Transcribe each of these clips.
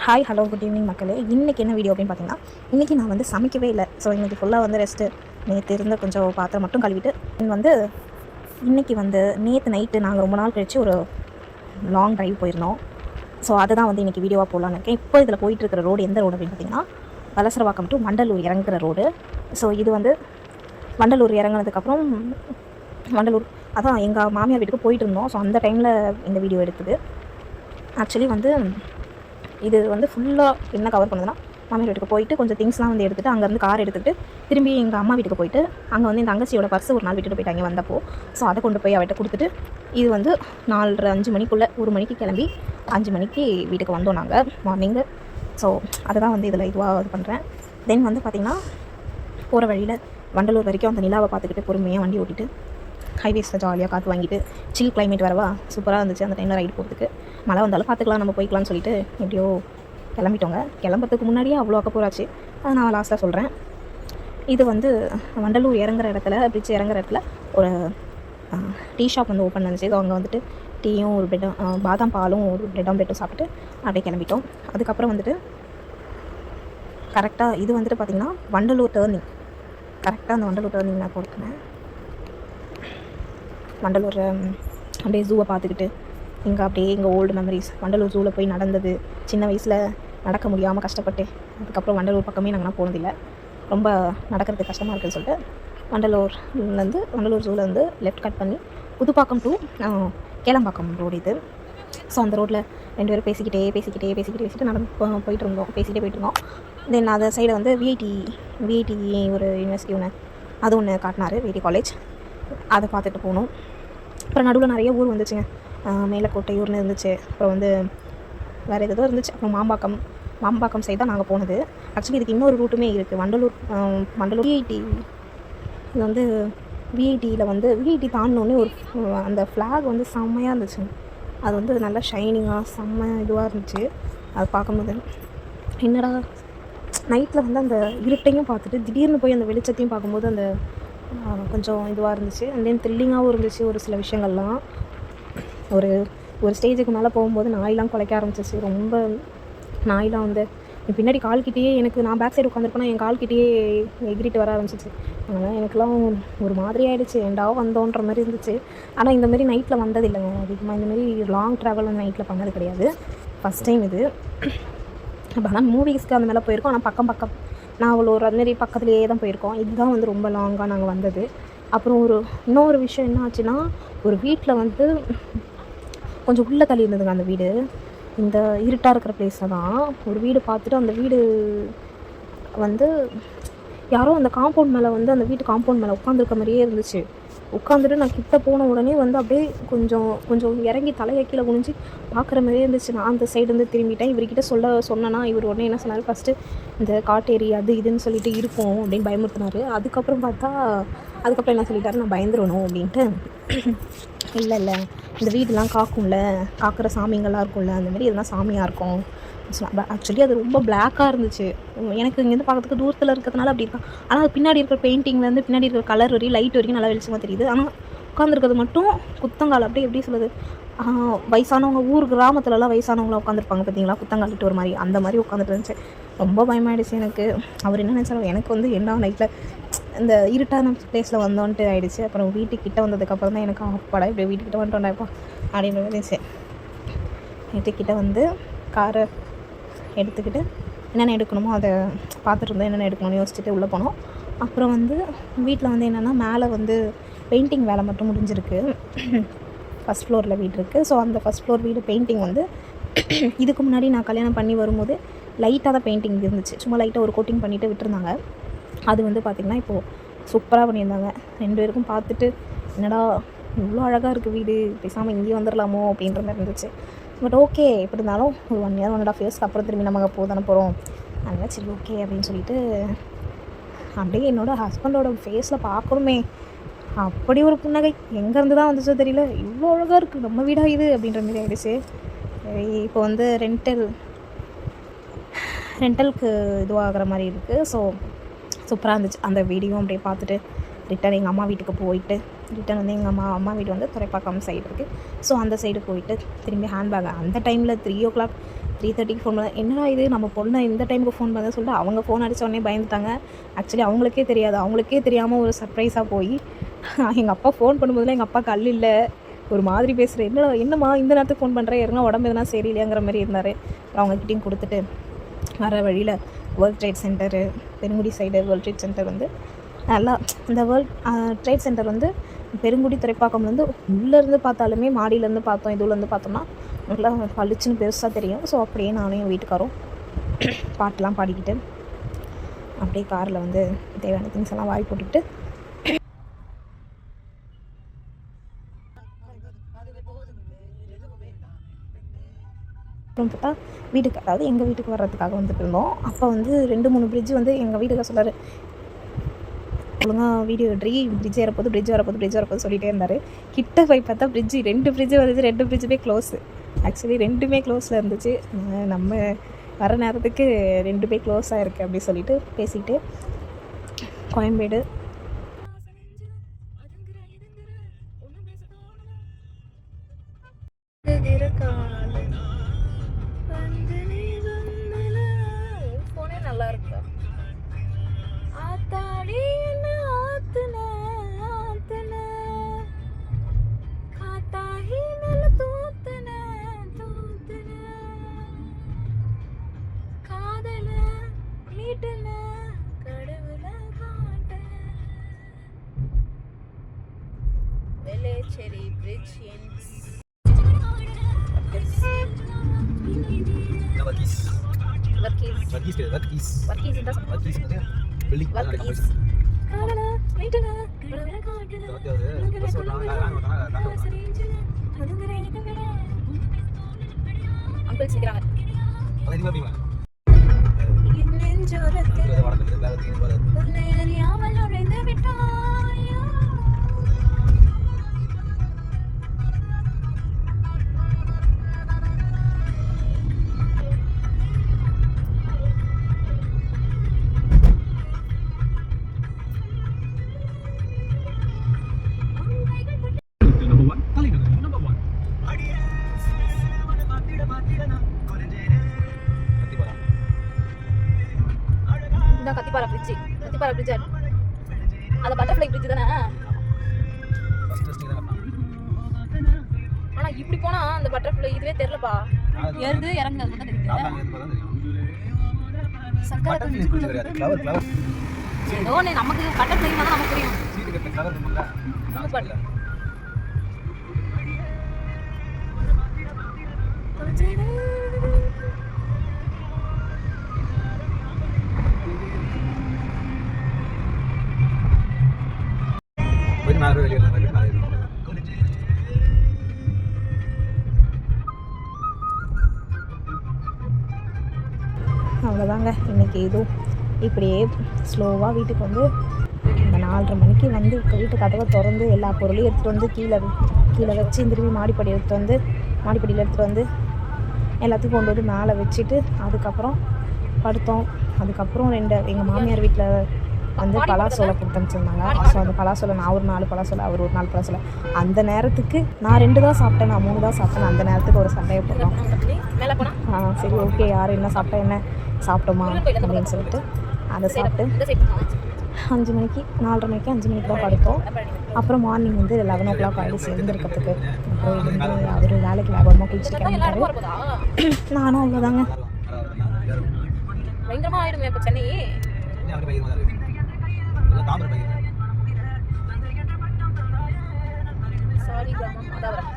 Hi hello good evening மக்களே. இன்றைக்கி என்ன வீடியோ அப்படின்னு பார்த்தீங்கன்னா, இன்றைக்கி நான் வந்து சமைக்கவே இல்லை. ஸோ இன்றைக்கி ஃபுல்லாக வந்து ரெஸ்ட்டு. நேற்று இருந்த கொஞ்சம் பாத்திரம் மட்டும் கழுவிட்டு வந்து இன்றைக்கி வந்து நேற்று நைட்டு நாங்கள் ரொம்ப நாள் கழித்து ஒரு லாங் ட்ரைவ் போயிருந்தோம். ஸோ அதை தான் வந்து இன்றைக்கி வீடியோவாக போடலான்னு இருக்கேன். இப்போ இதில் போயிட்டுருக்கிற ரோடு எந்த ரோடு அப்படின்னு பார்த்தீங்கன்னா, வலசரவாக்கம் டு வண்டலூர் இறங்குற ரோடு. ஸோ இது வந்து வண்டலூர் இறங்கினதுக்கப்புறம் வண்டலூர் அதான் எங்கள் மாமியார் வீட்டுக்கு போயிட்டு இருந்தோம். ஸோ அந்த டைமில் இந்த வீடியோ எடுத்தது. ஆக்சுவலி வந்து இது வந்து ஃபுல்லாக என்ன கவர் பண்ணுதுன்னா, மாமியார் வீட்டுக்கு போயிட்டு கொஞ்சம் திங்ஸ்லாம் வந்து எடுத்துகிட்டு அங்கேருந்து கார் எடுத்துகிட்டு திரும்பி எங்கள் அம்மா வீட்டுக்கு போயிட்டு அங்கே வந்து என் தங்கச்சியோட பர்ஸ் ஒரு நாள் விட்டுட்டு போயிட்டாங்க வந்தப்போ. ஸோ அதை கொண்டு போய் அவட்ட கொடுத்துட்டு இது வந்து 4:30-5 மணிக்குள்ளே 1 மணிக்கு கிளம்பி 5 மணிக்கு வீட்டுக்கு வந்தோம் நாங்கள் மார்னிங்கு. ஸோ அதை தான் வந்து இதில் இதுவாக இது பண்ணுறேன். தென் வந்து பார்த்திங்கன்னா போகிற வழியில் வண்டலூர் வரைக்கும் அந்த நிலாவை பார்த்துக்கிட்டு பொறுமையாக வண்டி ஓட்டிட்டு ஹைவேஸில் ஜாலியாக காற்று வாங்கிட்டு சில் கிளைமேட் வரவா சூப்பராக இருந்துச்சு. அந்த டைமில் ரைடு போகிறதுக்கு மழை வந்தாலும் பார்த்துக்கலாம் நம்ம போய்க்கலாம்னு சொல்லிட்டு எப்படியோ கிளம்பிட்டோங்க. கிளம்புறதுக்கு முன்னாடியே அவ்வளோ அக்கப்போராச்சு. அதை நான் லாஸ்ட்டாக சொல்கிறேன். இது வந்து வண்டலூர் இறங்குற இடத்துல பிரிட்ஜ் இறங்குற இடத்துல ஒரு டீ ஷாப் வந்து ஓப்பன் இருந்துச்சு. ஸோ அங்கே வந்துட்டு டீயும் ஒரு பிரெட்டும் பாதாம் பாலும் ஒரு பிரெட் ஆம்லெட்டும் சாப்பிட்டு அப்படியே கிளம்பிட்டோம். அதுக்கப்புறம் வந்துட்டு கரெக்டாக இது வந்துட்டு பார்த்திங்கன்னா வண்டலூர் டேர்னிங். கரெக்டாக அந்த வண்டலூர் டேர்னிங் நான் கொடுக்குறேன். வண்டலூர் அப்படியே ஜூவை பார்த்துக்கிட்டு இங்கே அப்படியே எங்கள் ஓல்டு மெமரிஸ் வண்டலூர் ஜூவில் போய் நடந்தது சின்ன வயசில் நடக்க முடியாமல் கஷ்டப்பட்டு அதுக்கப்புறம் வண்டலூர் பக்கமே நாங்கள்லாம் போனதில்லை. ரொம்ப நடக்கிறதுக்கு கஷ்டமாக இருக்குதுன்னு சொல்லிட்டு வண்டலூர் ஜூலேருந்து லெஃப்ட் கட் பண்ணி புதுப்பாக்கம் டு கேளம்பாக்கம் ரோடு இது. ஸோ அந்த ரோட்டில் 2 பேரும் பேசிக்கிட்டு நடந்து போயிட்டு இருந்தோம். தென் அந்த சைடை வந்து விஐடி ஒரு யூனிவர்சிட்டி ஒன்று அது ஒன்று காட்டினார், விஐடி காலேஜ். அதை பார்த்துட்டு போனோம். அப்புறம் நடுவில் நிறைய ஊர் வந்துச்சுங்க. மேலக்கோட்டையூர்னு இருந்துச்சு. அப்புறம் வந்து வேறு ஏதோ இருந்துச்சு. அப்புறம் மாம்பாக்கம் சைடு தான் நாங்கள் போனது. ஆக்சுவலி இதுக்கு இன்னொரு ரூட்டுமே இருக்குது. வண்டலூர் விஐடி இது வந்து விஐடியில் வந்து விஐடி தாண்டினோடனே ஒரு அந்த ஃப்ளாக் வந்து செம்மையாக இருந்துச்சு. அது வந்து நல்லா ஷைனிங்காக செம்ம இதுவாக இருந்துச்சு. அது பார்க்கும்போது என்னடா நைட்டில் வந்து அந்த இருட்டையும் பார்த்துட்டு திடீர்னு போய் அந்த வெளிச்சத்தையும் பார்க்கும்போது அந்த கொஞ்சம் இதுவாக இருந்துச்சு. அண்ட் தென் த்ரில்லிங்காகவும் இருந்துச்சு. ஒரு சில விஷயங்கள்லாம் ஒரு ஸ்டேஜுக்கு மேலே போகும்போது நாயெலாம் குலைக்க ஆரம்பிச்சிச்சு. ரொம்ப நாயெலாம் வந்து பின்னாடி கால்கிட்டேயே நான் பேக் சைடு உட்காந்துருப்பேன்னா என் கால்கிட்டேயே எகிரிட்டு வர ஆரம்பிச்சிச்சு. அதனால் எனக்குலாம் ஒரு மாதிரி ஆகிடுச்சு. ஏண்டாவோ வந்தோன்ற மாதிரி இருந்துச்சு. ஆனால் இந்தமாரி நைட்டில் வந்தது இல்லைங்க. அதிகமாக இந்தமாரி லாங் ட்ராவல் வந்து நைட்டில் பண்ணது கிடையாது. ஃபஸ்ட் டைம் இது. ஆனால் மூவிஸ்க்கு அந்த மேலே போயிருக்கோம். ஆனால் பக்கம் நான் அவ்வளோ ஒரு அதுமாரி பக்கத்துலேயே தான் போயிருக்கோம். இதுதான் வந்து ரொம்ப லாங்காக நாங்கள் வந்தது. அப்புறம் இன்னொரு விஷயம் என்ன ஆச்சுன்னா, ஒரு வீட்டில் வந்து கொஞ்சம் உள்ளே தள்ளி இருந்ததுங்க அந்த வீடு. இந்த இருட்டாக இருக்கிற பிளேஸில் தான் ஒரு வீடு பார்த்துட்டு அந்த வீடு வந்து யாரோ அந்த காம்பவுண்ட் மேலே வந்து அந்த வீட்டு காம்பவுண்ட் மேலே உட்காந்துருக்க மாதிரியே இருந்துச்சு. உட்காந்துட்டு நான் கிட்ட போன உடனே வந்து அப்படியே கொஞ்சம் இறங்கி தலையை கீழே குனிஞ்சு பார்க்குற மாதிரியே இருந்துச்சு. நான் அந்த சைடு வந்து திரும்பிட்டேன். இவர்கிட்ட சொன்னேன்னா இவர் உடனே என்ன சொன்னார், ஃபஸ்ட்டு இந்த காட்டேரி அது இதுன்னு சொல்லிட்டு இருக்கும் அப்படின்னு பயமுறுத்தினார். அதுக்கப்புறம் என்ன சொல்லிட்டாரு, நான் பயந்துடணும் அப்படின்ட்டு. இல்லை இந்த வீடெலாம் காக்கிற சாமிங்கள்லாம் இருக்கும்ல, அந்த மாதிரி இதெல்லாம் சாமியாக இருக்கும். ஆக்சுவலி அது ரொம்ப பிளாக்காக இருந்துச்சு. எனக்கு இங்கேருந்து பார்க்கறதுக்கு தூரத்தில் இருக்கிறதுனால அப்படி இருக்கா. ஆனால் அது பின்னாடி இருக்கிற பெயிண்டிங்லேருந்து பின்னாடி இருக்கிற கலர் வரையும் லைட் வரைக்கும் நல்லா வெளிச்சமாக தெரியுது. ஆனால் உட்காந்துருக்கிறது மட்டும் குத்தங்கால் அப்படியே எப்படி சொல்லுது, வயசானவங்க கிராமத்துலலாம் வயசானவங்களாம் உட்காந்துருப்பாங்க பார்த்தீங்களா, குத்தங்காலிட்டு ஒரு மாதிரி அந்த மாதிரி உட்காந்துட்டு இருந்துச்சு. ரொம்ப பயமாயிடுச்சு எனக்கு. அவர் என்ன நினச்சாலும் எனக்கு வந்து என்ன நைட்டில் இந்த இருட்டான பிளேஸில் வந்தோன்ட்டு ஆகிடுச்சு. அப்புறம் வீட்டுக்கிட்ட வந்ததுக்கப்புறம் தான் எனக்கு அப்பாடா இப்படி வீட்டுக்கிட்ட வந்துட்டோம்டாப்பா அப்படின்னு இருந்துச்சு. வீட்டுக்கிட்ட வந்து காரை எடுத்துக்கிட்டு என்னென்ன எடுக்கணுமோ அதை பார்த்துட்டு இருந்தோம். என்னென்ன எடுக்கணும்னு யோசிச்சுட்டு உள்ளே போனோம். அப்புறம் வந்து வீட்டில் வந்து என்னென்னா மேலே வந்து பெயிண்டிங் வேலை மட்டும் முடிஞ்சிருக்கு. ஃபஸ்ட் ஃப்ளோரில் வீடு இருக்குது. ஸோ அந்த ஃபஸ்ட் ஃப்ளோர் வீடு பெயிண்டிங் வந்து இதுக்கு முன்னாடி நான் கல்யாணம் பண்ணி வரும்போது லைட்டாக தான் பெயிண்டிங் இருந்துச்சு. சும்மா லைட்டாக ஒரு கோட்டிங் பண்ணிவிட்டு விட்டுருந்தாங்க. அது வந்து பார்த்திங்கன்னா இப்போது சூப்பராக பண்ணியிருந்தாங்க. 2 பேருக்கும் பார்த்துட்டு என்னடா இவ்வளோ அழகாக இருக்குது வீடு, பேசாமல் இங்கேயே வந்துடலாமோ அப்படின்ற மாதிரி இருந்துச்சு. பட் ஓகே, எப்படி இருந்தாலும் ஒரு 1 இயர் 1.5 இயர்ஸ்க்கு அப்புறம் திரும்பி நம்ம போதானே போகிறோம். அதனால் சரி ஓகே அப்படின்னு சொல்லிட்டு அப்படியே என்னோடய ஹஸ்பண்டோட ஃபேஸில் பார்க்கணுமே அப்படி ஒரு புன்னகை எங்கேருந்து தான் வந்துச்சோ தெரியல. இவ்வளோ அழகாக இருக்குது நம்ம வீடாக இது அப்படின்ற மாதிரி ஆகிடுச்சு. சரி இப்போ வந்து ரெண்டலுக்கு இதுவாகிற மாதிரி இருக்குது. ஸோ சூப்பராக இருந்துச்சு. அந்த வீடியோ அப்படியே பார்த்துட்டு ரிட்டன் எங்கள் அம்மா வீட்டுக்கு போயிட்டு ரிட்டன் வந்து எங்கள் அம்மா வீடு வந்து துறைப்பாக்கம் சைடு இருக்குது. ஸோ அந்த சைடு போயிட்டு திரும்பி ஹேண்ட்பேக் அந்த டைமில் 3 o'clock 3:30க்கு ஃபோன் பண்ண, என்னடா இது நம்ம பொண்ணை இந்த டைமுக்கு ஃபோன் பண்ண சொல்லிட்டு அவங்க ஃபோன் அடித்த உடனே பயந்துட்டாங்க. ஆக்சுவலி அவங்களுக்கே தெரியாது, அவங்களுக்கே தெரியாமல் ஒரு சர்ப்ரைஸாக போய் எங்கள் அப்பா ஃபோன் பண்ணும்போதுலாம் எங்கள் அப்பா கல் இல்லை, ஒரு மாதிரி பேசுகிறேன், என்னம்மா இந்த நேரத்துக்கு ஃபோன் பண்ணுறேன், யாருன்னா உடம்பு எதுனா சரியில்லையாங்கிற மாதிரி இருந்தார். அப்புறம் அவங்கக்கிட்டையும் கொடுத்துட்டு வர வழியில் world trade centre, Perungudi side world trade centre வந்து நல்லா, இந்த வேர்ல்ட் ட்ரேட் சென்டர் வந்து பெருங்குடி துறைப்பாக்கம்லேருந்து உள்ளேருந்து பார்த்தாலுமே, மாடியிலேருந்து பார்த்தோம், இதுலேருந்து பார்த்தோம்னா நல்லா பளிச்சுன்னு பெருசாக தெரியும். ஸோ அப்படியே நானும் என் வீட்டுக்காரும் பாட்டெலாம் பாடிக்கிட்டு அப்படியே காரில் வந்து தேவையான திங்ஸ் எல்லாம் வாங்கி போட்டுக்கிட்டு அப்புறம் பார்த்தா வீட்டுக்கு, அதாவது எங்கள் வீட்டுக்கு வர்றதுக்காக வந்துட்டு இருந்தோம். அப்போ வந்து 2-3 பிரிட்ஜ் வந்து எங்கள் வீட்டுக்கு சொல்லார், ஒழுங்காக வீடியோ பிரிட்ஜ் வரப்போது சொல்லிகிட்டே இருந்தார். கிட்ட போய் பார்த்தா 2 பிரிட்ஜு வந்துச்சு, 2 பிரிட்ஜுமே க்ளோஸு. ஆக்சுவலி 2மே க்ளோஸில் இருந்துச்சு. நம்ம வர நேரத்துக்கு 2மே க்ளோஸாக இருக்குது அப்படி சொல்லிட்டு பேசிக்கிட்டு கோயம்பேடு நல்லா இருக்கா ஆத்தாடி என்ன ஆத்துன ஆத்துன காத்தாகி நல்ல தூத்துன தூத்துன காதல மீட்டுன கடவுள காட்ட வெள்ளேச்சேரி பிரிட்ஜ் எண்ட்ஸ் அங்கிள் சீக்கிரம் கத்திப்பாரா பிரிட்ஜ் அது பட்டர்ஃப்ளை பிரிட்ஜ் தானே. ஆனா இப்படி போனா அந்த பட்டர்ஃப்ளை இதுவே தெரியலப்பா, ஏறுது இறங்குது அது மட்டும் தெரியுது. நமக்கு பட்டர்ஃப்ளை தான் நமக்கு புரியும். அவ்வளோதாங்க இன்றைக்கி. இதுவும் இப்படியே ஸ்லோவாக வீட்டுக்கு வந்து இந்த 4:30 மணிக்கு வந்து வீட்டு கதவை திறந்து எல்லா பொருளையும் எடுத்துகிட்டு வந்து கீழே வச்சு திரும்பி மாடிப்படியில் எடுத்துகிட்டு வந்து எல்லாத்தையும் கொண்டு வந்து மேலே வச்சுட்டு அதுக்கப்புறம் படுத்தோம். அதுக்கப்புறம் எங்கள் மாமியார் வீட்டில் வந்து பலாசோலை கொடுத்து அனுப்பிச்சிருந்தாங்க. ஸோ அந்த பலாசோலை நான் ஒரு 4 பலாசோலை, அவர் ஒரு 4 பலாசோலை. அந்த நேரத்துக்கு நான் 2 தான் சாப்பிட்டேன், நான் 3 தான் சாப்பிட்டேன். அந்த நேரத்துக்கு ஒரு சண்டையை போடுறோம். சரி ஓகே, யார் என்ன சாப்பிட்டா என்ன சாப்பிட்டோமா அப்படின்னு சொல்லிட்டு அதை சாப்பிட்டு 5 மணிக்கு 4:30 மணிக்கு 5 மணிக்கு தான் படுத்தோம். அப்புறம் மார்னிங் வந்து 11 o'clock ஆகிடுச்சு எழுந்திருக்கிறதுக்கு. அப்புறம் எழுந்து அவர் வேலைக்கு வேகமாக குளிச்சுட்டு கிளம்பிட்டாரு. நானும் அவ்வளோதாங்க. பயங்கரமாக ஆயிடுமே இப்போ சென்னை. சாரி கிராமம் அதான்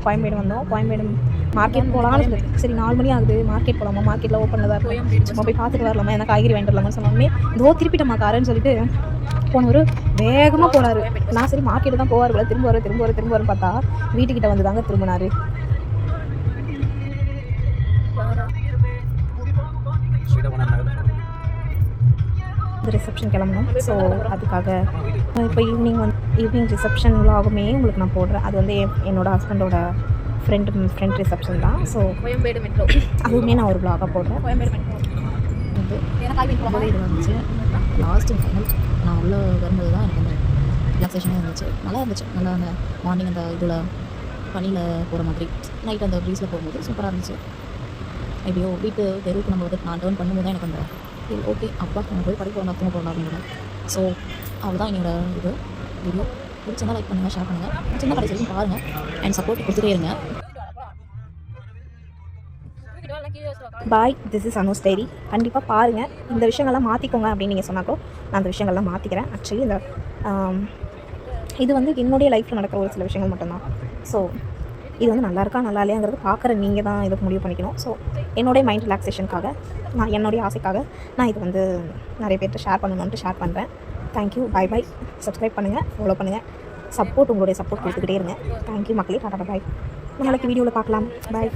கோயம்பேடு வந்தோம். கோயம்பேடு மார்க்கெட் போகலான்னு சொல்லிட்டு, சரி 4 மணி ஆகுது, மார்க்கெட் போகலாமா, மார்க்கெட்டில் ஓப்பனில் தான் இருக்கும், சும்மா போய் பார்த்துட்டு வரலாமா, என்ன காய்கறி வாங்கிட்டு வரலாமா சொன்னோடனே இதோ திருப்பிட்டம்மா காரன்னு சொல்லிட்டு போனவர் வேகமாக போனார். நான் சரி மார்க்கெட்டு தான் போவார் போல, திரும்ப வரும்னு பார்த்தா வீட்டுக்கிட்ட வந்து தாங்க திரும்பினார். ரிசப்ஷன் கிளம்பணும். ஸோ அதுக்காக இப்போ ஈவினிங் ரிசப்ஷன் விலாகுமே உங்களுக்கு நான் போடுறேன். அது வந்து என்னோடய ஹஸ்பண்டோட ஃப்ரெண்ட் ரிசப்ஷன் தான். ஸோ கோயம்பேடு மெட்ரோ அதுவுமே நான் ஒரு விலாகாக போடுறேன். கோயம்பேடு மெட்ரோ ரொம்பவே இதுவாக இருந்துச்சு. லாஸ்ட் ஃபைனல் நான் உள்ளே வரும்போது தான் எனக்கு அந்த ரிலாக்ஸேஷனாக இருந்துச்சு. நல்லா இருந்துச்சு. நல்லா அந்த மார்னிங் அந்த இதில் பனியில் போகிற மாதிரி நைட் அந்த ப்ரீஸில் போகும்போது சூப்பராக இருந்துச்சு. எப்படியோ வீட்டு தெருவுக்கு நம்ம வந்து நான் டேர்ன் பண்ணும்போது தான் எனக்கு அந்த ஓகே அப்பா நம்ம போய் படிக்க போகணும் தூங்க போகணும் அப்படின்னு. ஸோ அவ்வளோதான் என்னோட இது வீடியோ. பிடிச்சிருந்தா லைக் பண்ணுங்கள், ஷேர் பண்ணுங்கள், சின்ன கடைசி வரைக்கும் பாருங்கள் அண்ட் சப்போர்ட் கொடுத்துட்டே இருங்க. பாய், திஸ் இஸ் அனுஸ் டைரி. கண்டிப்பாக பாருங்கள். இந்த விஷயங்கள்லாம் மாற்றிக்கோங்க அப்படின்னு நீங்கள் சொன்னாக்கோ நான் அந்த விஷயங்கள்லாம் மாற்றிக்கிறேன். ஆக்சுவலி இந்த இது வந்து என்னுடைய லைஃப்பில் நடக்கிற ஒரு சில விஷயங்கள் மட்டும்தான். ஸோ இது வந்து நல்லா இருக்கா நல்லா இல்லையாங்கிறது பார்க்குற நீங்கள் தான் இதுக்கு முடிவு பண்ணிக்கணும். ஸோ என்னுடைய மைண்ட் ரிலாக்ஸேஷனுக்காக நான் என்னுடைய ஆசைக்காக நான் இது வந்து நிறைய பேர்கிட்ட ஷேர் பண்ணணுன்ட்டு ஷேர் பண்ணுறேன். தேங்க்யூ. பாய் பாய். சப்ஸ்கிரைப் பண்ணுங்கள், ஃபாலோ பண்ணுங்கள். சப்போர்ட் உங்களுடைய சப்போர்ட் கொடுத்துக்கிட்டே இருங்க. தேங்க்யூ மக்களே. டாடா பாய். நாளைக்கு வீடியோவில் பார்க்கலாம். பாய்.